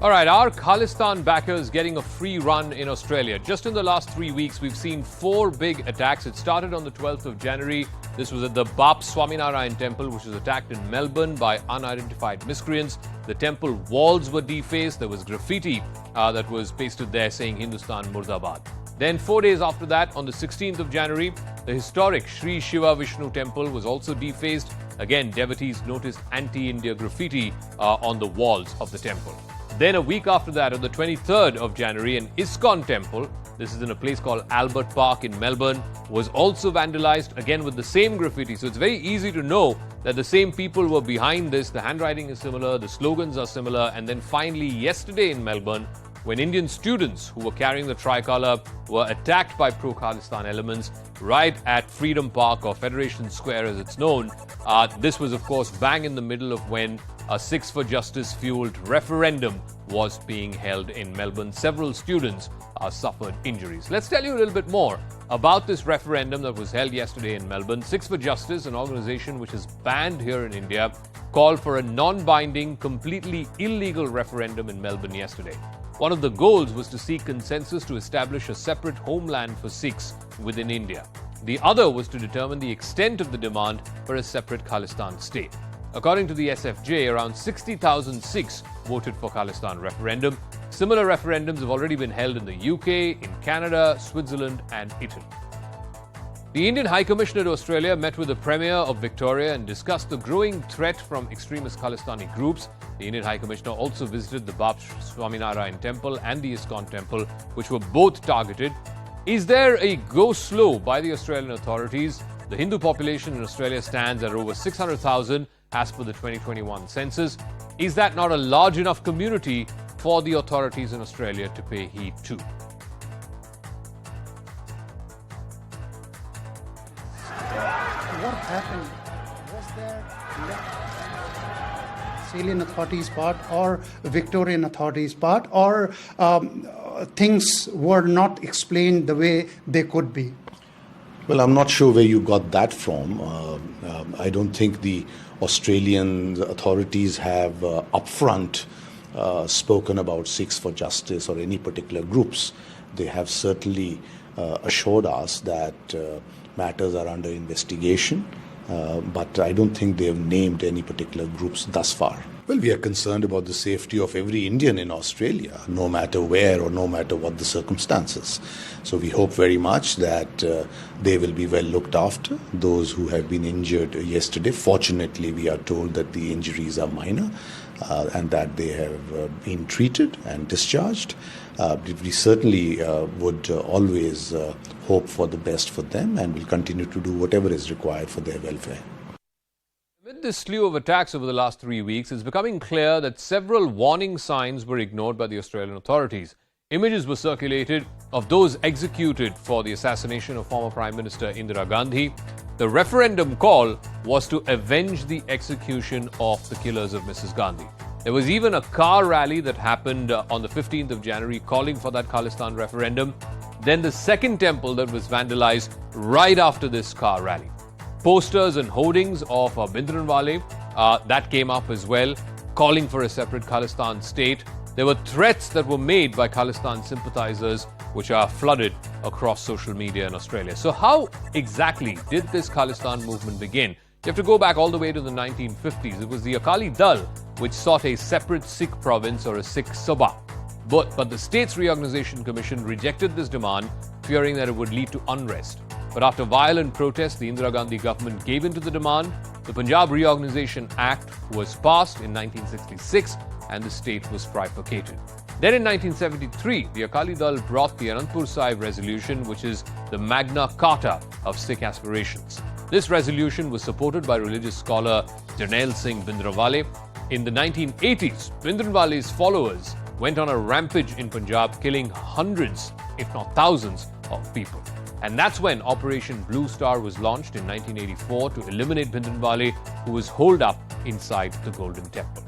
All right, are Khalistan backers getting a free run in Australia? Just in the last 3 weeks, we've seen 4 big attacks. It started on the 12th of January. This was at the Bap Swaminarayan temple, which was attacked in Melbourne by unidentified miscreants. The temple walls were defaced. There was graffiti that was pasted there saying Hindustan Murdabad. Then 4 days after that, on the 16th of January, the historic Sri Shiva Vishnu temple was also defaced. Again, devotees noticed anti-India graffiti on the walls of the temple. Then a week after that, on the 23rd of January, an ISKCON temple, this is in a place called Albert Park in Melbourne, was also vandalized, again with the same graffiti. So it's very easy to know that the same people were behind this. The handwriting is similar, the slogans are similar. And then finally, yesterday in Melbourne, when Indian students who were carrying the tricolour were attacked by pro-Khalistan elements right at Freedom Park, or Federation Square as it's known. This was, of course, bang in the middle of when a 6 for Justice fueled referendum was being held in Melbourne. Several students suffered injuries. Let's tell you a little bit more about this referendum that was held yesterday in Melbourne. 6 for Justice, an organization which is banned here in India, called for a non-binding, completely illegal referendum in Melbourne yesterday. One of the goals was to seek consensus to establish a separate homeland for Sikhs within India. The other was to determine the extent of the demand for a separate Khalistan state. According to the SFJ, around 60,000 Sikhs voted for Khalistan referendum. Similar referendums have already been held in the UK, in Canada, Switzerland and Italy. The Indian High Commissioner to Australia met with the Premier of Victoria and discussed the growing threat from extremist Khalistani groups. The Indian High Commissioner also visited the Bap Swaminarayan temple and the ISKCON temple, which were both targeted. Is there a go slow by the Australian authorities? The Hindu population in Australia stands at over 600,000 as per the 2021 census. Is that not a large enough community for the authorities in Australia to pay heed to? What happened? Was there Australian authorities' part or Victorian authorities' part, or things were not explained the way they could be? Well, I'm not sure where you got that from. I don't think the Australian authorities have upfront spoken about 6 for Justice or any particular groups. They have certainly assured us that matters are under investigation, but I don't think they have named any particular groups thus far. Well, we are concerned about the safety of every Indian in Australia, no matter where or no matter what the circumstances. So we hope very much that they will be well looked after. Those who have been injured yesterday, fortunately, we are told that the injuries are minor and that they have been treated and discharged. We certainly would always hope for the best for them and will continue to do whatever is required for their welfare. Amid this slew of attacks over the last 3 weeks, it's becoming clear that several warning signs were ignored by the Australian authorities. Images were circulated of those executed for the assassination of former Prime Minister Indira Gandhi. The referendum call was to avenge the execution of the killers of Mrs. Gandhi. There was even a car rally that happened on the 15th of January calling for that Khalistan referendum. Then the second temple that was vandalized right after this car rally. Posters and hoardings of Bhindranwale, that came up as well, calling for a separate Khalistan state. There were threats that were made by Khalistan sympathizers, which are flooded across social media in Australia. So how exactly did this Khalistan movement begin? You have to go back all the way to the 1950s. It was the Akali Dal which sought a separate Sikh province or a Sikh Sabha. But the States Reorganisation Commission rejected this demand, fearing that it would lead to unrest. But after violent protests, the Indira Gandhi government gave in to the demand. The Punjab Reorganisation Act was passed in 1966 and the state was trifurcated. Then in 1973, the Akali Dal brought the Anandpur Sahib Resolution, which is the Magna Carta of Sikh aspirations. This resolution was supported by religious scholar Jarnail Singh Bhindranwale. In the 1980s, Bhindranwale's followers went on a rampage in Punjab, killing hundreds, if not thousands, of people. And that's when Operation Blue Star was launched in 1984 to eliminate Bhindranwale, who was holed up inside the Golden Temple.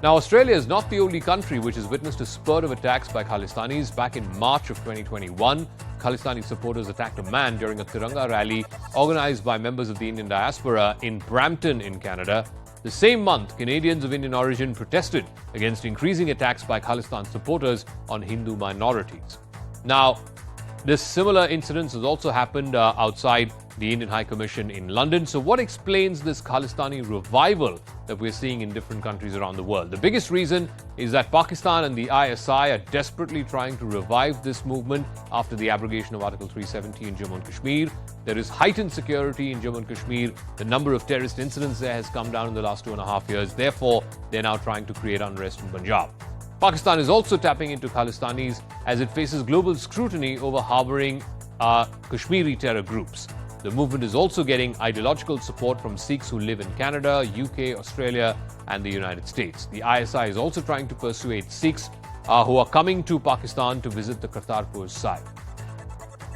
Now, Australia is not the only country which has witnessed a spurt of attacks by Khalistanis. Back in March of 2021, Khalistani supporters attacked a man during a Tiranga rally organized by members of the Indian diaspora in Brampton in Canada. The same month, Canadians of Indian origin protested against increasing attacks by Khalistan supporters on Hindu minorities. Now, this similar incident has also happened outside the Indian High Commission in London. So what explains this Khalistani revival that we're seeing in different countries around the world? The biggest reason is that Pakistan and the ISI are desperately trying to revive this movement after the abrogation of Article 370 in Jammu and Kashmir. There is heightened security in Jammu and Kashmir. The number of terrorist incidents there has come down in the last 2.5 years. Therefore, they're now trying to create unrest in Punjab. Pakistan is also tapping into Khalistanis as it faces global scrutiny over harboring Kashmiri terror groups. The movement is also getting ideological support from Sikhs who live in Canada, UK, Australia, and the United States. The ISI is also trying to persuade Sikhs who are coming to Pakistan to visit the Kartarpur site.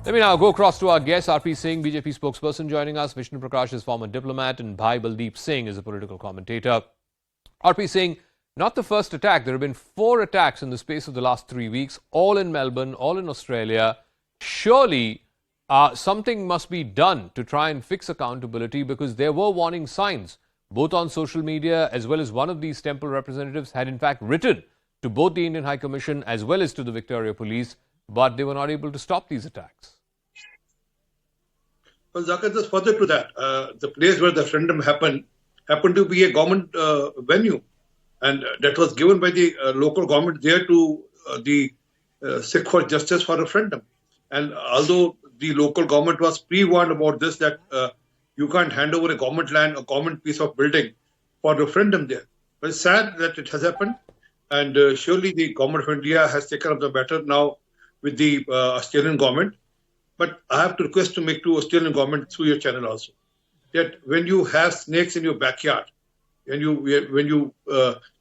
Let me now go across to our guest, RP Singh, BJP spokesperson, joining us. Vishnu Prakash is former diplomat, and Bhai Baldeep Singh is a political commentator. RP Singh, not the first attack. There have been 4 attacks in the space of the last 3 weeks, all in Melbourne, all in Australia. Surely something must be done to try and fix accountability, because there were warning signs, both on social media as well as one of these temple representatives had in fact written to both the Indian High Commission as well as to the Victoria Police, but they were not able to stop these attacks. Well, Zakka, just further to that, the place where the referendum happened to be a government venue, and that was given by the local government there to the Sikh for Justice for referendum. And although the local government was pre-warned about this, that you can't hand over a government land, a government piece of building for referendum there. But it's sad that it has happened, and surely the government of India has taken up the matter now with the Australian government. But I have to request to make to Australian government through your channel also, that when you have snakes in your backyard, when you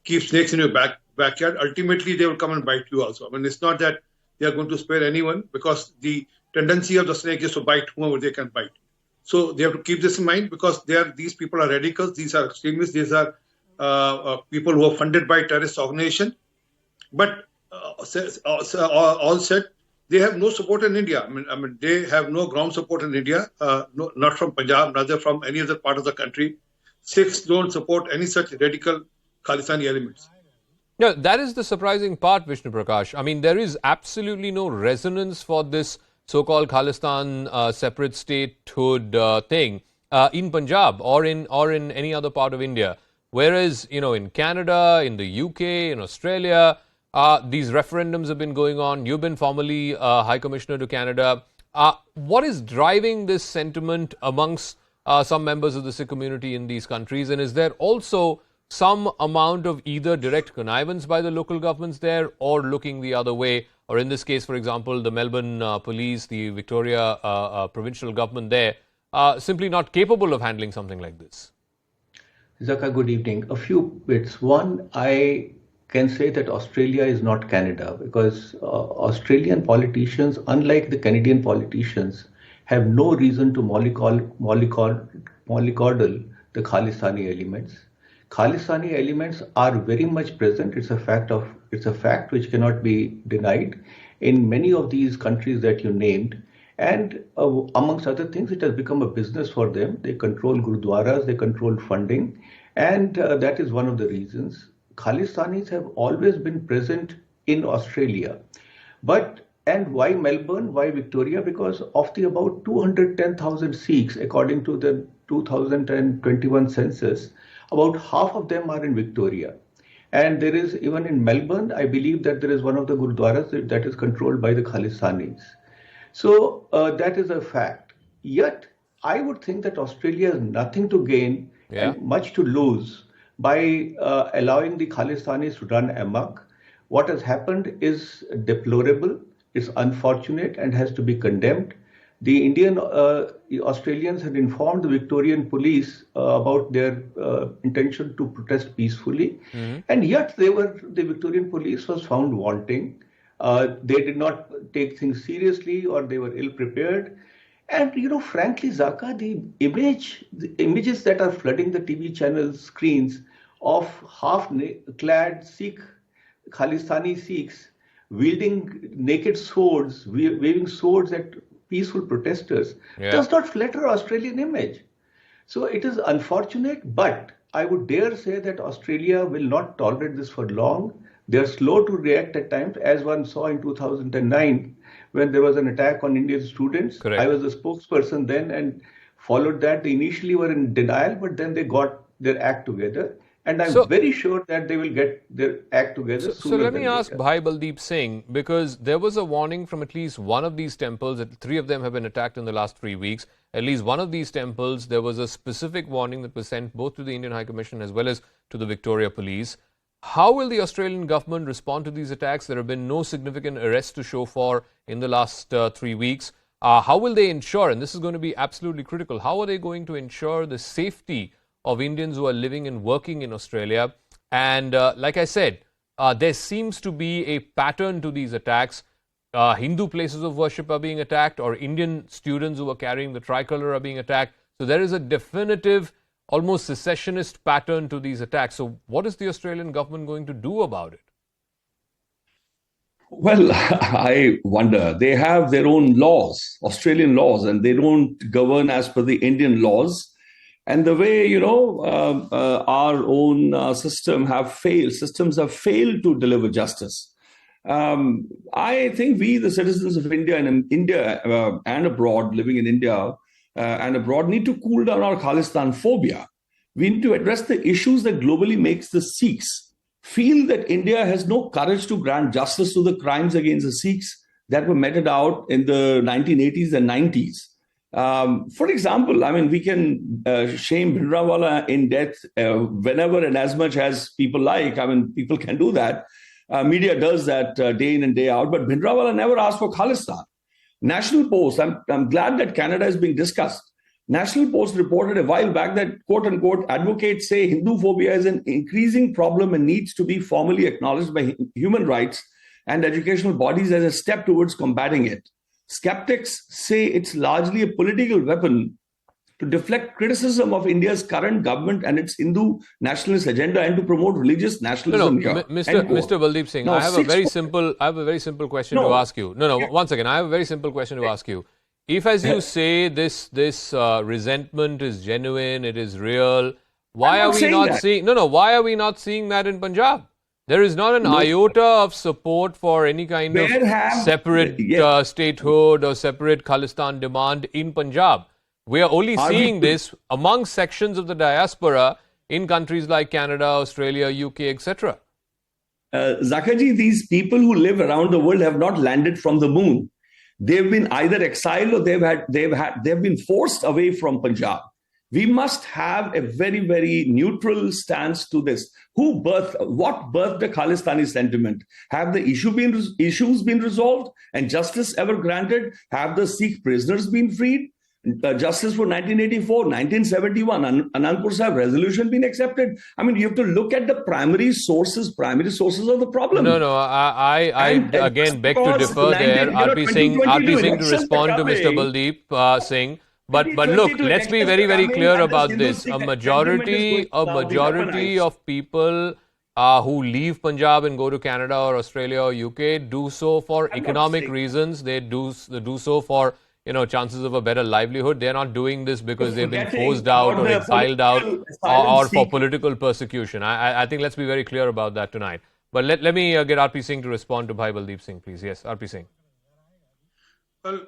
keep snakes in your backyard, ultimately they will come and bite you also. I mean, it's not that they are going to spare anyone, because the tendency of the snake is to bite whoever they can bite. So they have to keep this in mind, because these people are radicals, these are extremists, these are people who are funded by terrorist organization. But all said, they have no support in India. I mean, they have no ground support in India, not from Punjab, rather from any other part of the country. Sikhs don't support any such radical Khalistani elements. No, that is the surprising part, Vishnu Prakash. I mean, there is absolutely no resonance for this so-called Khalistan separate statehood thing in Punjab or in any other part of India. Whereas, in Canada, in the UK, in Australia, these referendums have been going on. You've been formerly High Commissioner to Canada. What is driving this sentiment amongst some members of the Sikh community in these countries? And is there also some amount of either direct connivance by the local governments there or looking the other way? Or in this case, for example, the Melbourne police, the Victoria provincial government there, simply not capable of handling something like this? Zakka, good evening. A few bits. One, I can say that Australia is not Canada, because Australian politicians, unlike the Canadian politicians, have no reason to mollycoddle the Khalistani elements. Khalistani elements are very much present. It's a fact which cannot be denied in many of these countries that you named. And amongst other things, it has become a business for them. They control gurudwaras, they control funding, and that is one of the reasons. Khalistanis have always been present in Australia. And why Melbourne? Why Victoria? Because of the about 210,000 Sikhs, according to the 2021 census, about half of them are in Victoria. And there is, even in Melbourne, I believe that there is one of the gurudwaras that is controlled by the Khalistanis. So that is a fact. Yet, I would think that Australia has nothing to gain and much to lose by allowing the Khalistanis to run amok. What has happened is deplorable, it's unfortunate, and has to be condemned. The Australians had informed the Victorian police about their intention to protest peacefully, and yet the Victorian police was found wanting. They did not take things seriously, or they were ill prepared. And frankly, Zakka, the images that are flooding the TV channel screens of half-clad Sikh, Khalistani Sikhs wielding naked swords, waving swords at peaceful protesters, does not flatter Australian image. So it is unfortunate, but I would dare say that Australia will not tolerate this for long. They are slow to react at times, as one saw in 2009 when there was an attack on Indian students. Correct. I was the spokesperson then and followed that. They initially were in denial, but then they got their act together. And I'm very sure that they will get their act together So let me ask Bhai Baldeep Singh, because there was a warning from at least one of these temples. 3 of them have been attacked in the last 3 weeks. At least one of these temples, there was a specific warning that was sent both to the Indian High Commission as well as to the Victoria Police. How will the Australian government respond to these attacks? There have been no significant arrests to show for in the last 3 weeks. How will they ensure, and this is going to be absolutely critical, how are they going to ensure the safety of Indians who are living and working in Australia? And like I said, there seems to be a pattern to these attacks. Hindu places of worship are being attacked, or Indian students who are carrying the tricolour are being attacked. So there is a definitive, almost secessionist pattern to these attacks. So what is the Australian government going to do about it? Well, I wonder. They have their own laws, Australian laws, and they don't govern as per the Indian laws. And the way, our own systems have failed to deliver justice. I think we, the citizens of India and abroad, living in India and abroad, need to cool down our Khalistan phobia. We need to address the issues that globally makes the Sikhs feel that India has no courage to grant justice to the crimes against the Sikhs that were meted out in the 1980s and 90s. For example, we can shame Bhindranwala in death whenever and as much as people like. People can do that. Media does that day in and day out. But Bhindranwala never asked for Khalistan. National Post, I'm glad that Canada is being discussed. National Post reported a while back that, quote unquote, advocates say Hindu phobia is an increasing problem and needs to be formally acknowledged by human rights and educational bodies as a step towards combating it. Skeptics say it's largely a political weapon to deflect criticism of India's current government and its Hindu nationalist agenda and to promote religious nationalism here. Mr. Baldeep Singh, I have a very simple question to ask you. One second. I have a very simple question to ask you. If, as you say, this resentment is genuine, it is real, why are we not seeing? Why are we not seeing that in Punjab? There is not an iota of support for any kind of separate statehood or separate Khalistan demand in Punjab. We are only seeing this among sections of the diaspora in countries like Canada, Australia, UK, etc. Zakka ji, these people who live around the world have not landed from the moon. They've been either exiled or they've been forced away from Punjab. We must have a very, very neutral stance to this. What birthed the Khalistani sentiment? Have the issues been resolved and justice ever granted? Have the Sikh prisoners been freed? Justice for 1984, 1971, Anandpur Sahib resolution been accepted? You have to look at the primary sources of the problem. I again beg to differ there. RP Singh to respond to Mr. Baldeep Singh. But look, let's be very, very clear about this. A majority of people who leave Punjab and go to Canada or Australia or UK do so for economic reasons. They do so for chances of a better livelihood. They're not doing this because they've been forced out or exiled out or for political persecution. I think let's be very clear about that tonight. But let me get RP Singh to respond to Bhai Baldeep Singh, please. Yes, RP Singh. Well,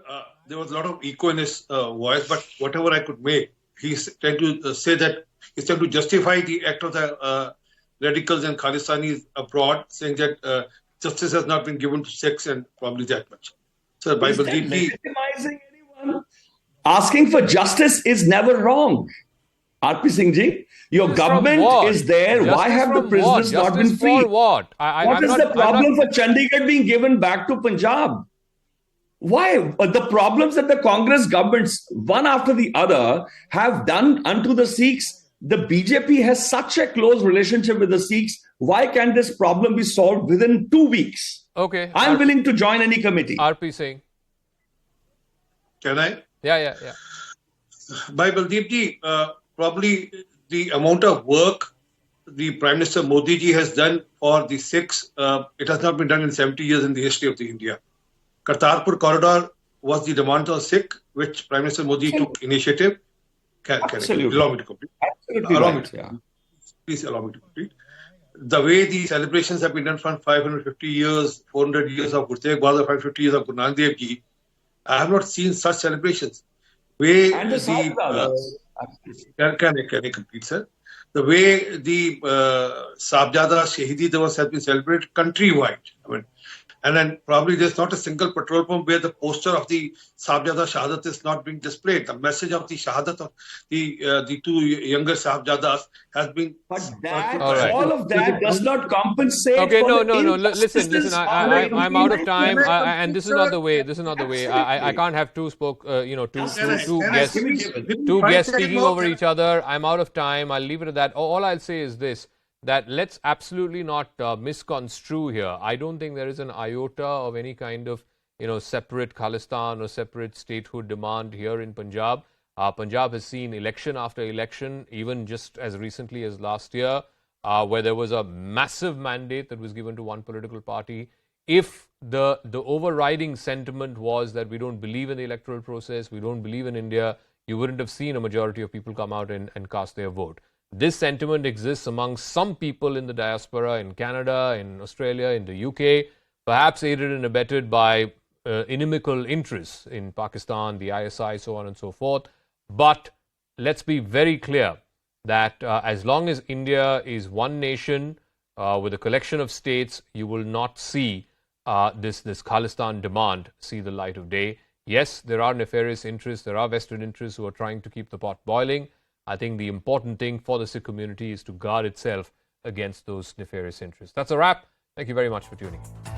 there was a lot of echo in his voice, but whatever I could make, he's trying to say that he's trying to justify the act of the radicals and Khalistanis abroad, saying that justice has not been given to Sikhs and probably that much. So, Bible deeply. Asking for justice is never wrong. RP Singh ji, your government is there. Why have the prisoners not been freed? What is the problem for Chandigarh being given back to Punjab? Why? The problems that the Congress governments, one after the other, have done unto the Sikhs, the BJP has such a close relationship with the Sikhs. Why can't this problem be solved within 2 weeks? Okay. I'm willing to join any committee. RP Singh. Can I? Yeah. Bhai Baldeep ji, probably the amount of work the Prime Minister Modi ji has done for the Sikhs, it has not been done in 70 years in the history of the India. Kartarpur corridor was the demand of Sikh, which Prime Minister Modi took initiative. Absolutely. Allow me to complete. Absolutely Allow me right. to Yeah. Please allow me to complete. The way the celebrations have been done for 550 years, 400 years of Guru Tegh Bahadur, 550 years of Guru Nanak Dev Ji, I have not seen such celebrations. And the Can I complete, sir? The way the Sahibjada Shahidi Divas has been celebrated countrywide. I mean, and then probably there's not a single petrol pump where the poster of the Sahibjada Shahadat is not being displayed. The message of the Shahadat of the two younger Sahibjadas has been. But that, right. all of that does not compensate. Okay, for no. the Listen. injustices I'm out of time, Can I and this is not the way. This is not the way. I can't have two guests speaking over each other. I'm out of time. I'll leave it at that. All I'll say is this: that let's absolutely not misconstrue here. I don't think there is an iota of any kind of separate Khalistan or separate statehood demand here in Punjab. Punjab has seen election after election, even just as recently as last year, where there was a massive mandate that was given to one political party. If the overriding sentiment was that we don't believe in the electoral process, we don't believe in India, you wouldn't have seen a majority of people come out and cast their vote. This sentiment exists among some people in the diaspora, in Canada, in Australia, in the UK, perhaps aided and abetted by inimical interests in Pakistan, the ISI, so on and so forth. But let's be very clear that as long as India is one nation with a collection of states, you will not see this Khalistan demand see the light of day. Yes, there are nefarious interests, there are vested interests who are trying to keep the pot boiling. I think the important thing for the Sikh community is to guard itself against those nefarious interests. That's a wrap. Thank you very much for tuning in.